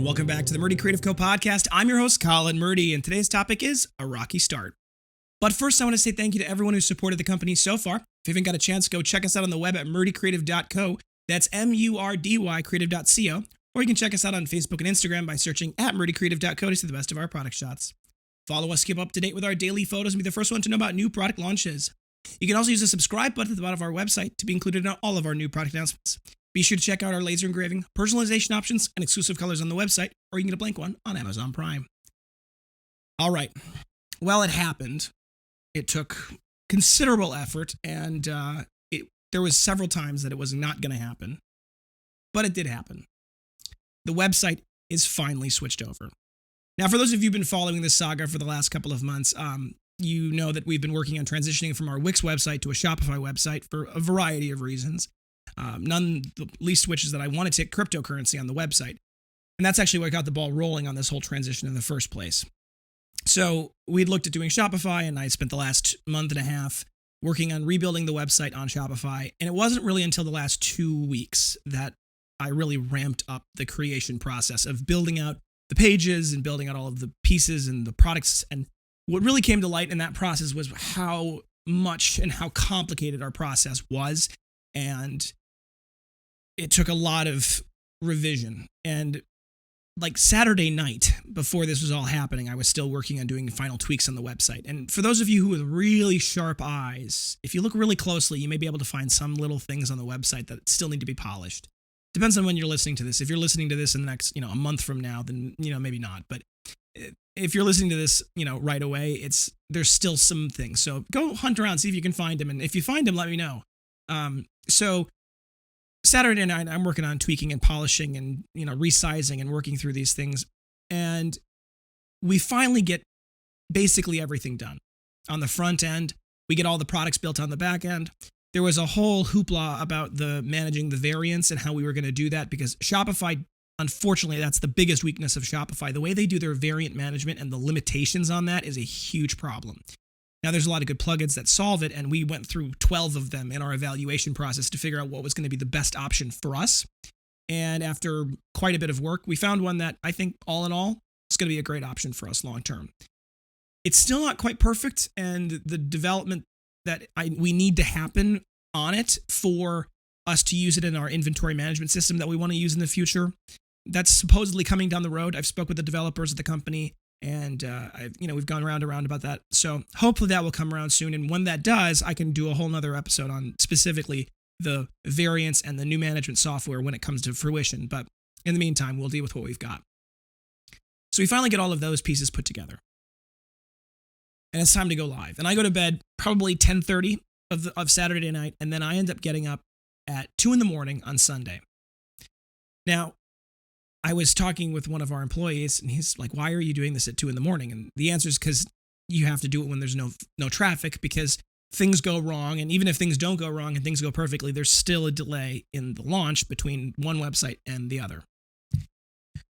welcome back to the Murdy Creative Co podcast. I'm your host, Colin Murdy, and today's topic is a rocky start. But first, I want to say thank you to everyone who supported the company so far. If you haven't got a chance, go check us out on the web at murdycreative.co. That's MURDY creative.co. Or you can check us out on Facebook and Instagram by searching at murdycreative.co to see the best of our product shots. Follow us, keep up to date with our daily photos, and be the first one to know about new product launches. You can also use the subscribe button at the bottom of our website to be included in all of our new product announcements. Be sure to check out our laser engraving, personalization options, and exclusive colors on the website, or you can get a blank one on Amazon Prime. All right. Well, it happened. It took considerable effort, and there was several times that it was not going to happen, but it did happen. The website is finally switched over. Now, for those of you who've been following this saga for the last couple of months, you know that we've been working on transitioning from our Wix website to a Shopify website for a variety of reasons. None the least which is that I want to take cryptocurrency on the website. And that's actually what got the ball rolling on this whole transition in the first place. So we'd looked at doing Shopify, and I spent the last month and a half working on rebuilding the website on Shopify. And it wasn't really until the last 2 weeks that I really ramped up the creation process of building out the pages and building out all of the pieces and the products. And what really came to light in that process was how much and how complicated our process was. And it took a lot of revision. And like Saturday night, before this was all happening, I was still working on doing final tweaks on the website. And for those of you who have really sharp eyes, if you look really closely, you may be able to find some little things on the website that still need to be polished. Depends on when you're listening to this. If you're listening to this in the next, a month from now, then, maybe not. But if you're listening to this, right away, there's still some things. So go hunt around, see if you can find them. And if you find them, let me know. So Saturday night, I'm working on tweaking and polishing and, resizing and working through these things. And we finally get basically everything done. On the front end, we get all the products built on the back end. There was a whole hoopla about managing the variants and how we were going to do that because Shopify, unfortunately, that's the biggest weakness of Shopify. The way they do their variant management and the limitations on that is a huge problem. Now, there's a lot of good plugins that solve it, and we went through 12 of them in our evaluation process to figure out what was going to be the best option for us. And after quite a bit of work, we found one that I think, all in all, is going to be a great option for us long term. It's still not quite perfect, and the development that we need to happen on it for us to use it in our inventory management system that we want to use in the future, that's supposedly coming down the road. I've spoke with the developers of the company, and we've gone round and round about that. So hopefully that will come around soon. And when that does, I can do a whole nother episode on specifically the variants and the new management software when it comes to fruition. But in the meantime, we'll deal with what we've got. So we finally get all of those pieces put together. And it's time to go live. And I go to bed probably 10:30 of Saturday night, and then I end up getting up at 2 a.m. on Sunday. Now, I was talking with one of our employees, and he's like, "Why are you doing this at 2 a.m?" And the answer is because you have to do it when there's no traffic, because things go wrong. And even if things don't go wrong and things go perfectly, there's still a delay in the launch between one website and the other.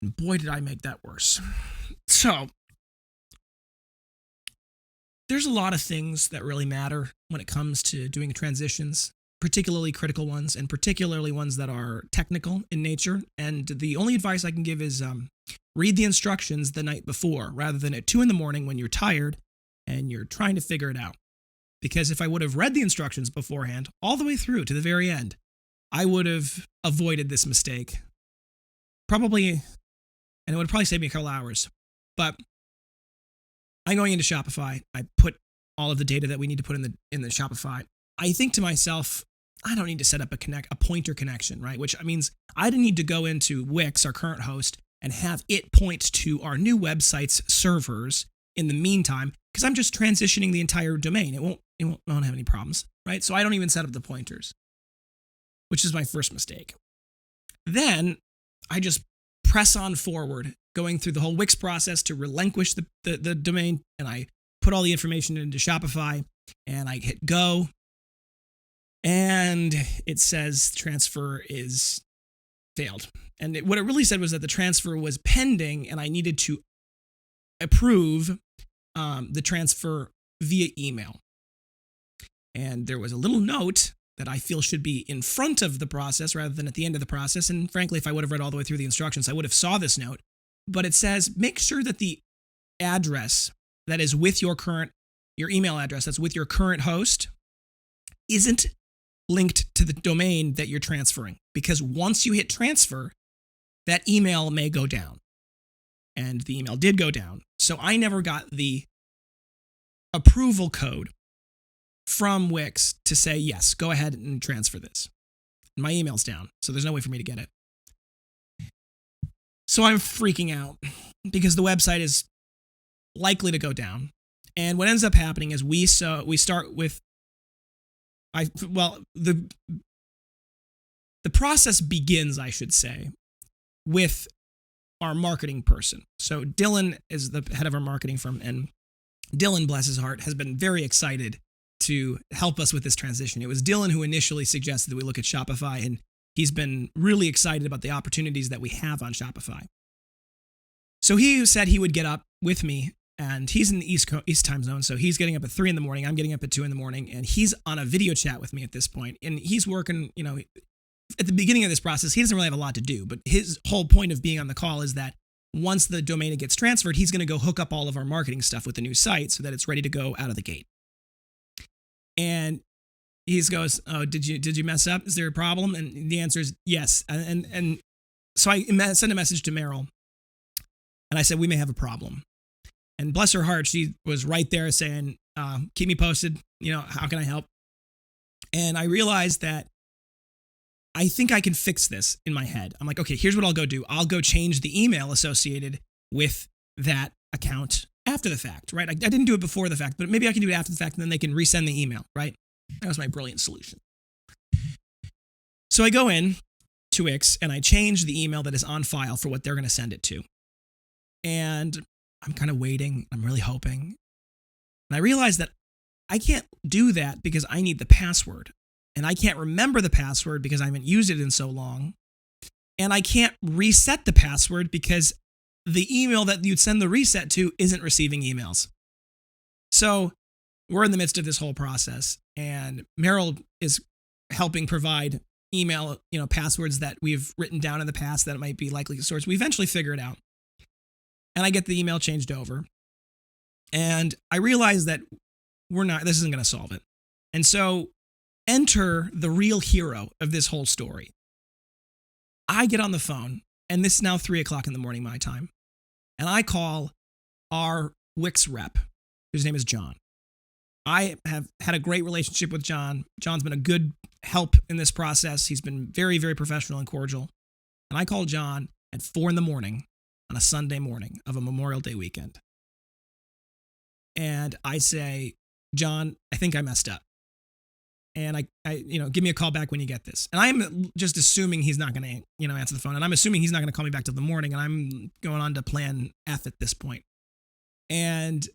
And boy, did I make that worse. So there's a lot of things that really matter when it comes to doing transitions, particularly critical ones, and particularly ones that are technical in nature. And the only advice I can give is read the instructions the night before, rather than at 2 a.m. when you're tired and you're trying to figure it out. Because if I would have read the instructions beforehand, all the way through to the very end, I would have avoided this mistake. Probably, and it would probably save me a couple hours. But I'm going into Shopify. I put all of the data that we need to put in the Shopify. I think to myself, I don't need to set up a pointer connection, right? Which means I didn't need to go into Wix, our current host, and have it point to our new website's servers in the meantime, because I'm just transitioning the entire domain. It won't have any problems, right? So I don't even set up the pointers, which is my first mistake. Then I just press on forward, going through the whole Wix process to relinquish the domain, and I put all the information into Shopify, and I hit go, and it says transfer is failed. And what it really said was that the transfer was pending, and I needed to approve the transfer via email. And there was a little note that I feel should be in front of the process rather than at the end of the process. And frankly, if I would have read all the way through the instructions, I would have saw this note. but it says make sure that the address that is with your email address that's with your current host isn't linked to the domain that you're transferring, because once you hit transfer, that email may go down. And the email did go down. So I never got the approval code from Wix to say, yes, go ahead and transfer this. My email's down, so there's no way for me to get it. So I'm freaking out because the website is likely to go down. And what ends up happening is we start with, the process begins, I should say, with our marketing person. So Dylan is the head of our marketing firm, and Dylan, bless his heart, has been very excited to help us with this transition. It was Dylan who initially suggested that we look at Shopify, and he's been really excited about the opportunities that we have on Shopify. So he said he would get up with me, and he's in the East time zone, so he's getting up at 3 in the morning. I'm getting up at 2 in the morning, and he's on a video chat with me at this point, and he's working, at the beginning of this process, he doesn't really have a lot to do, but his whole point of being on the call is that once the domain gets transferred, he's going to go hook up all of our marketing stuff with the new site so that it's ready to go out of the gate. And he goes, "Oh, did you mess up? Is there a problem?" And the answer is yes. And so I sent a message to Meryl, and I said, "We may have a problem." And bless her heart, she was right there saying, "Keep me posted. How can I help?" And I realized that I think I can fix this in my head. I'm like, okay, here's what I'll go do. I'll go change the email associated with that account after the fact, right? I didn't do it before the fact, but maybe I can do it after the fact, and then they can resend the email, right? That was my brilliant solution. So I go in to Wix, and I change the email that is on file for what they're going to send it to. And I'm kind of waiting. I'm really hoping. And I realize that I can't do that because I need the password. And I can't remember the password because I haven't used it in so long. And I can't reset the password because the email that you'd send the reset to isn't receiving emails. So we're in the midst of this whole process, and Meryl is helping provide email, passwords that we've written down in the past that might be likely source. We eventually figure it out. And I get the email changed over. And I realize that this isn't going to solve it. And so enter the real hero of this whole story. I get on the phone, and this is now 3:00 in the morning my time, and I call our Wix rep, whose name is John. I have had a great relationship with John. John's been a good help in this process. He's been very, very professional and cordial. And I call John at 4 in the morning on a Sunday morning of a Memorial Day weekend. And I say, "John, I think I messed up. And I give me a call back when you get this." And I'm just assuming he's not going to, answer the phone. And I'm assuming he's not going to call me back till the morning. And I'm going on to plan F at this point. And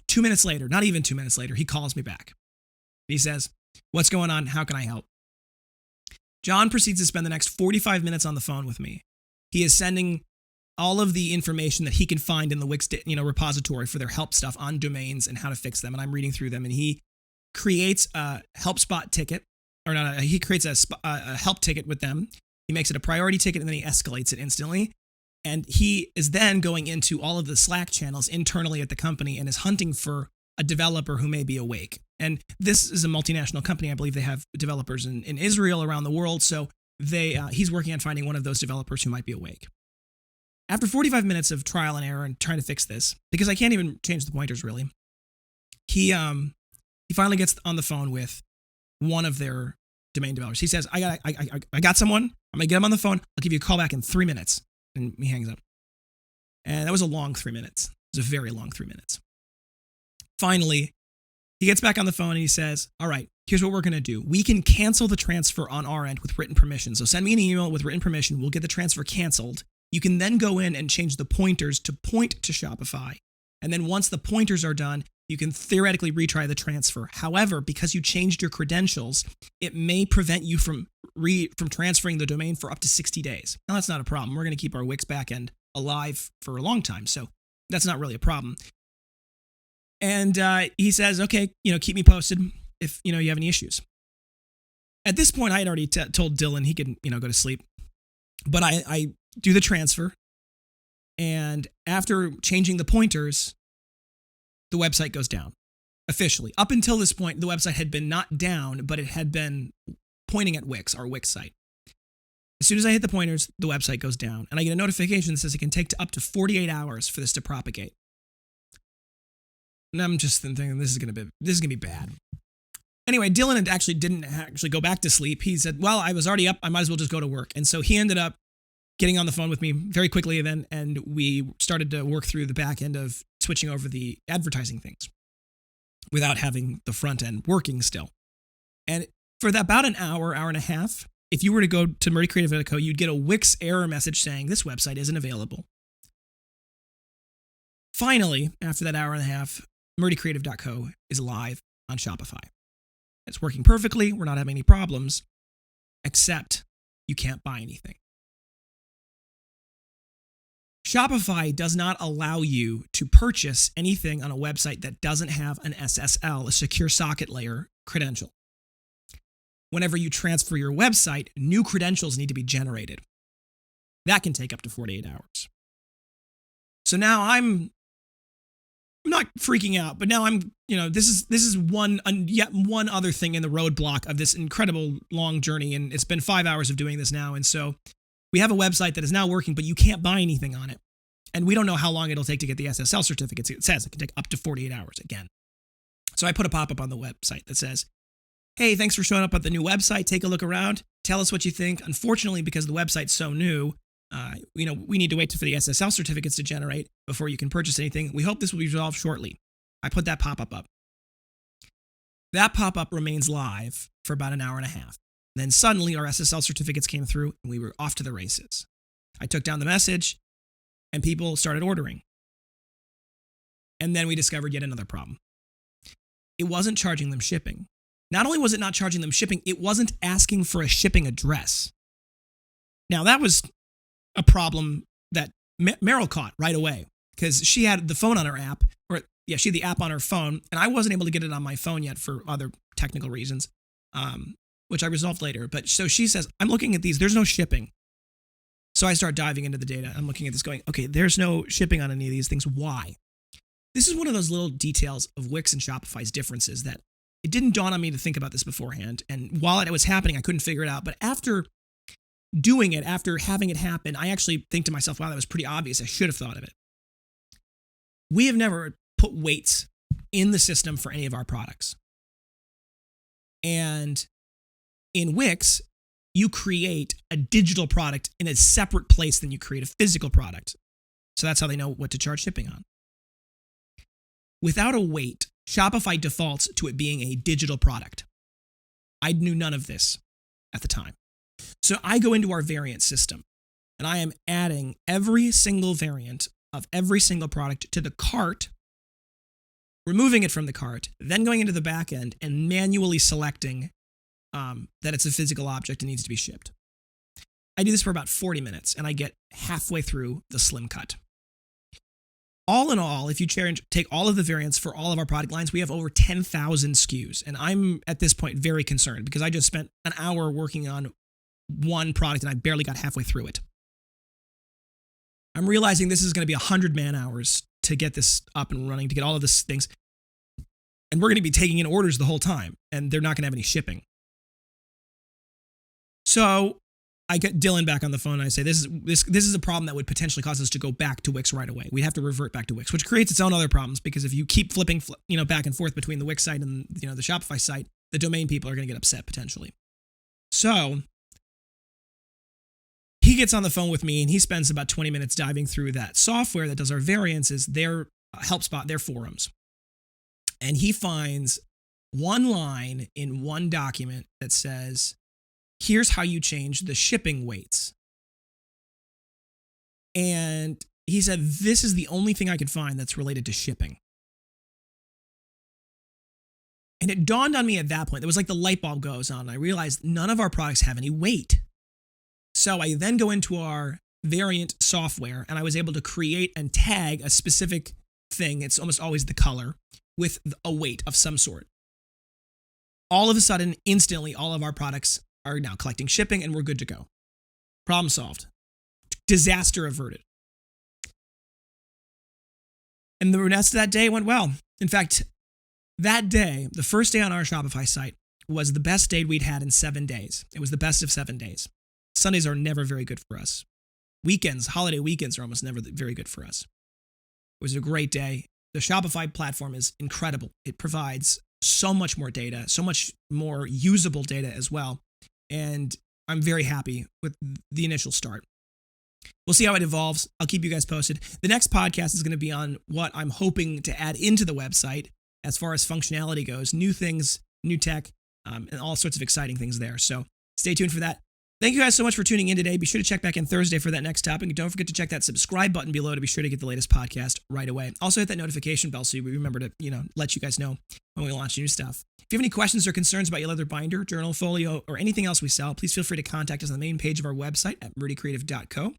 2 minutes later, not even 2 minutes later, he calls me back. He says, "What's going on? How can I help?" John proceeds to spend the next 45 minutes on the phone with me. He is sending all of the information that he can find in the Wix, repository for their help stuff on domains and how to fix them. And I'm reading through them, and he creates a HelpSpot ticket, he creates a help ticket with them. He makes it a priority ticket, and then he escalates it instantly. And he is then going into all of the Slack channels internally at the company and is hunting for a developer who may be awake. And this is a multinational company. I believe they have developers in Israel, around the world. So he's working on finding one of those developers who might be awake. After 45 minutes of trial and error and trying to fix this, because I can't even change the pointers really, he finally gets on the phone with one of their domain developers. He says, I got someone. I'm going to get him on the phone. I'll give you a call back in 3 minutes. And he hangs up. And that was a long 3 minutes. It was a very long 3 minutes. Finally, he gets back on the phone and he says, "All right, here's what we're going to do. We can cancel the transfer on our end with written permission. So send me an email with written permission. We'll get the transfer canceled. You can then go in and change the pointers to point to Shopify. And then once the pointers are done, you can theoretically retry the transfer. However, because you changed your credentials, it may prevent you from transferring the domain for up to 60 days. Now, that's not a problem. We're going to keep our Wix backend alive for a long time, so that's not really a problem." And he says, "Okay, keep me posted if you have any issues." At this point, I had already told Dylan he could go to sleep, but I do the transfer, And after changing the pointers, the website goes down officially. Up until this point, the website had been not down, but it had been pointing at Wix, our Wix site. As soon as I hit the pointers, the website goes down, and I get a notification that says it can take up to 48 hours for this to propagate. And I'm just thinking this is gonna be bad. Anyway, Dylan didn't go back to sleep. He said, "Well, I was already up. I might as well just go to work." And so he ended up getting on the phone with me very quickly then, and we started to work through the back end of switching over the advertising things without having the front end working still. And for about an hour and a half, if you were to go to Murdy Creative Co, you'd get a Wix error message saying this website isn't available. Finally, after that hour and a half, Murdy Creative Co is live on Shopify. It's working perfectly. We're not having any problems, except you can't buy anything. Shopify does not allow you to purchase anything on a website that doesn't have an SSL, a secure socket layer credential. Whenever you transfer your website, new credentials need to be generated. That can take up to 48 hours. So now I'm not freaking out, but now this is yet one other thing in the roadblock of this incredible long journey, and it's been 5 hours of doing this now, and so we have a website that is now working, but you can't buy anything on it. And we don't know how long it'll take to get the SSL certificates. It says it can take up to 48 hours again. So I put a pop-up on the website that says, "Hey, thanks for showing up at the new website. Take a look around. Tell us what you think. Unfortunately, because the website's so new, we need to wait for the SSL certificates to generate before you can purchase anything. We hope this will be resolved shortly." I put that pop-up up. That pop-up remains live for about an hour and a half. Then suddenly our SSL certificates came through and we were off to the races. I took down the message and people started ordering. And then we discovered yet another problem. It wasn't charging them shipping. Not only was it not charging them shipping, it wasn't asking for a shipping address. Now that was a problem that Meryl caught right away because she had the phone on her app, she had the app on her phone, and I wasn't able to get it on my phone yet for other technical reasons. Which I resolved later. But so she says, "I'm looking at these, there's no shipping." So I start diving into the data. I'm looking at this going, okay, there's no shipping on any of these things. Why? This is one of those little details of Wix and Shopify's differences that it didn't dawn on me to think about this beforehand. And while it was happening, I couldn't figure it out. But after doing it, after having it happen, I actually think to myself, wow, that was pretty obvious. I should have thought of it. We have never put weights in the system for any of our products. And in Wix, you create a digital product in a separate place than you create a physical product. So that's how they know what to charge shipping on. Without a weight, Shopify defaults to it being a digital product. I knew none of this at the time. So I go into our variant system and I am adding every single variant of every single product to the cart, removing it from the cart, then going into the back end and manually selecting that it's a physical object and needs to be shipped. I do this for about 40 minutes and I get halfway through the slim cut. All in all, if you take all of the variants for all of our product lines, we have over 10,000 SKUs. And I'm at this point very concerned because I just spent an hour working on one product and I barely got halfway through it. I'm realizing this is going to be 100 man hours to get this up and running, to get all of these things. And we're going to be taking in orders the whole time and they're not going to have any shipping. So I get Dylan back on the phone and I say, this is a problem that would potentially cause us to go back to Wix right away. We'd have to revert back to Wix, which creates its own other problems because if you keep flipping back and forth between the Wix site and the Shopify site, the domain people are going to get upset potentially. So he gets on the phone with me and he spends about 20 minutes diving through that software that does our variances, their HelpSpot, their forums. And he finds one line in one document that says, here's how you change the shipping weights. And he said, this is the only thing I could find that's related to shipping. And it dawned on me at that point, it was like the light bulb goes on. And I realized none of our products have any weight. So I then go into our variant software and I was able to create and tag a specific thing. It's almost always the color with a weight of some sort. All of a sudden, instantly, all of our products are now collecting shipping and we're good to go. Problem solved. Disaster averted. And the rest of that day went well. In fact, that day, the first day on our Shopify site, was the best day we'd had in 7 days. It was the best of 7 days. Sundays are never very good for us. Weekends, holiday weekends are almost never very good for us. It was a great day. The Shopify platform is incredible. It provides so much more data, so much more usable data as well. And I'm very happy with the initial start. We'll see how it evolves. I'll keep you guys posted. The next podcast is going to be on what I'm hoping to add into the website as far as functionality goes, new things, new tech, and all sorts of exciting things there. So stay tuned for that. Thank you guys so much for tuning in today. Be sure to check back in Thursday for that next topic. And don't forget to check that subscribe button below to be sure to get the latest podcast right away. Also hit that notification bell so we remember to, let you guys know when we launch new stuff. If you have any questions or concerns about your leather binder, journal, folio, or anything else we sell, please feel free to contact us on the main page of our website at murdycreative.co,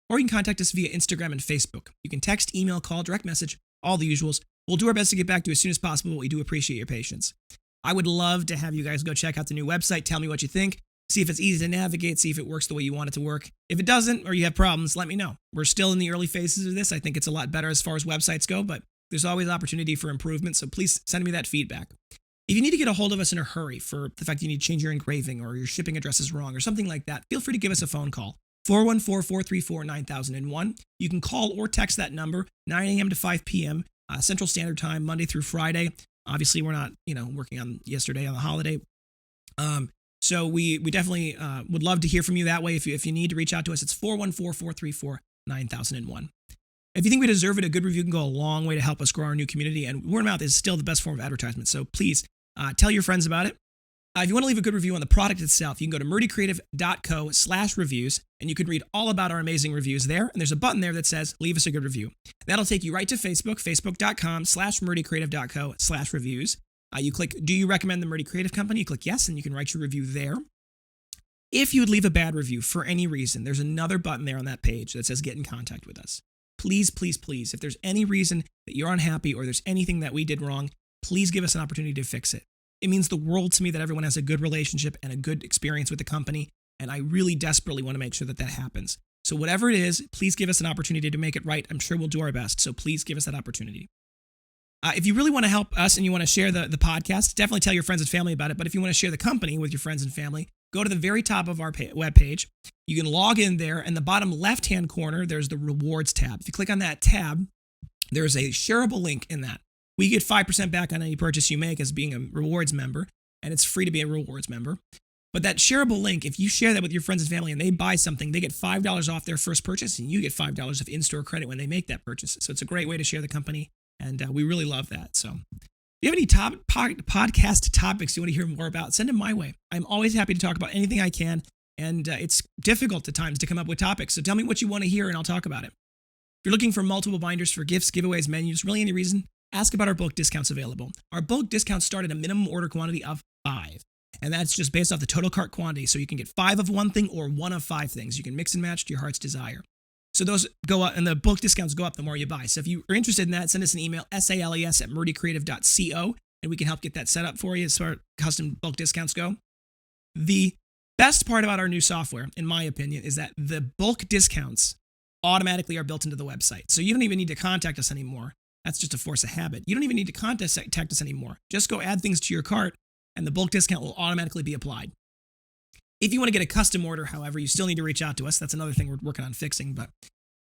or you can contact us via Instagram and Facebook. You can text, email, call, direct message, all the usuals. We'll do our best to get back to you as soon as possible, but we do appreciate your patience. I would love to have you guys go check out the new website, tell me what you think. See if it's easy to navigate, see if it works the way you want it to work. If it doesn't, or you have problems, let me know. We're still in the early phases of this. I think it's a lot better as far as websites go, but there's always opportunity for improvement, so please send me that feedback. If you need to get a hold of us in a hurry for the fact that you need to change your engraving or your shipping address is wrong or something like that, feel free to give us a phone call, 414-434-9001. You can call or text that number, 9 a.m. to 5 p.m. Central Standard Time, Monday through Friday. Obviously, we're not, working on yesterday on the holiday. So we definitely would love to hear from you that way. If you need to reach out to us, it's 414-434-9001. If you think we deserve it, a good review can go a long way to help us grow our new community. And word of mouth is still the best form of advertisement. So please tell your friends about it. If you want to leave a good review on the product itself, you can go to murdycreative.co/reviews, and you can read all about our amazing reviews there. And there's a button there that says, leave us a good review. That'll take you right to Facebook, facebook.com/murdycreative.co/reviews. You click, do you recommend the Murdy Creative Company? You click yes, and you can write your review there. If you would leave a bad review for any reason, there's another button there on that page that says get in contact with us. Please, please, please, if there's any reason that you're unhappy or there's anything that we did wrong, please give us an opportunity to fix it. It means the world to me that everyone has a good relationship and a good experience with the company, and I really desperately want to make sure that that happens. So whatever it is, please give us an opportunity to make it right. I'm sure we'll do our best, so please give us that opportunity. If you really want to help us and you want to share the podcast, definitely tell your friends and family about it. But if you want to share the company with your friends and family, go to the very top of our webpage. You can log in there. In the bottom left-hand corner, there's the rewards tab. If you click on that tab, there's a shareable link in that. We get 5% back on any purchase you make as being a rewards member, and it's free to be a rewards member. But that shareable link, if you share that with your friends and family and they buy something, they get $5 off their first purchase, and you get $5 of in-store credit when they make that purchase. So it's a great way to share the company. And we really love that. So if you have any podcast topics you want to hear more about, send them my way. I'm always happy to talk about anything I can. And it's difficult at times to come up with topics. So tell me what you want to hear and I'll talk about it. If you're looking for multiple binders for gifts, giveaways, menus, really any reason, ask about our bulk discounts available. Our bulk discounts start at a minimum order quantity of 5. And that's just based off the total cart quantity. So you can get 5 of one thing or 1 of 5 things. You can mix and match to your heart's desire. So those go up, and the bulk discounts go up the more you buy. So if you are interested in that, send us an email, sales@murdycreative.co, and we can help get that set up for you as far as custom bulk discounts go. The best part about our new software, in my opinion, is that the bulk discounts automatically are built into the website. So you don't even need to contact us anymore. That's just a force of habit. You don't even need to contact us anymore. Just go add things to your cart, and the bulk discount will automatically be applied. If you want to get a custom order, however, you still need to reach out to us. That's another thing we're working on fixing. But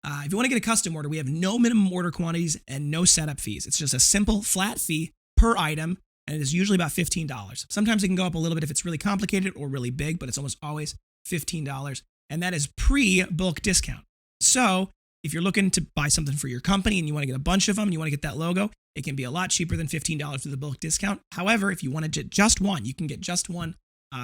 if you want to get a custom order, we have no minimum order quantities and no setup fees. It's just a simple flat fee per item, and it is usually about $15. Sometimes it can go up a little bit if it's really complicated or really big, but it's almost always $15. And that is pre-bulk discount. So if you're looking to buy something for your company and you want to get a bunch of them and you want to get that logo, it can be a lot cheaper than $15 with the bulk discount. However, if you want to get just one, you can get just one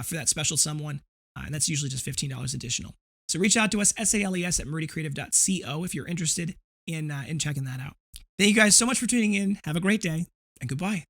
for that special someone. And that's usually just $15 additional. So reach out to us, sales@murdycreative.co, if you're interested in checking that out. Thank you guys so much for tuning in. Have a great day, and goodbye.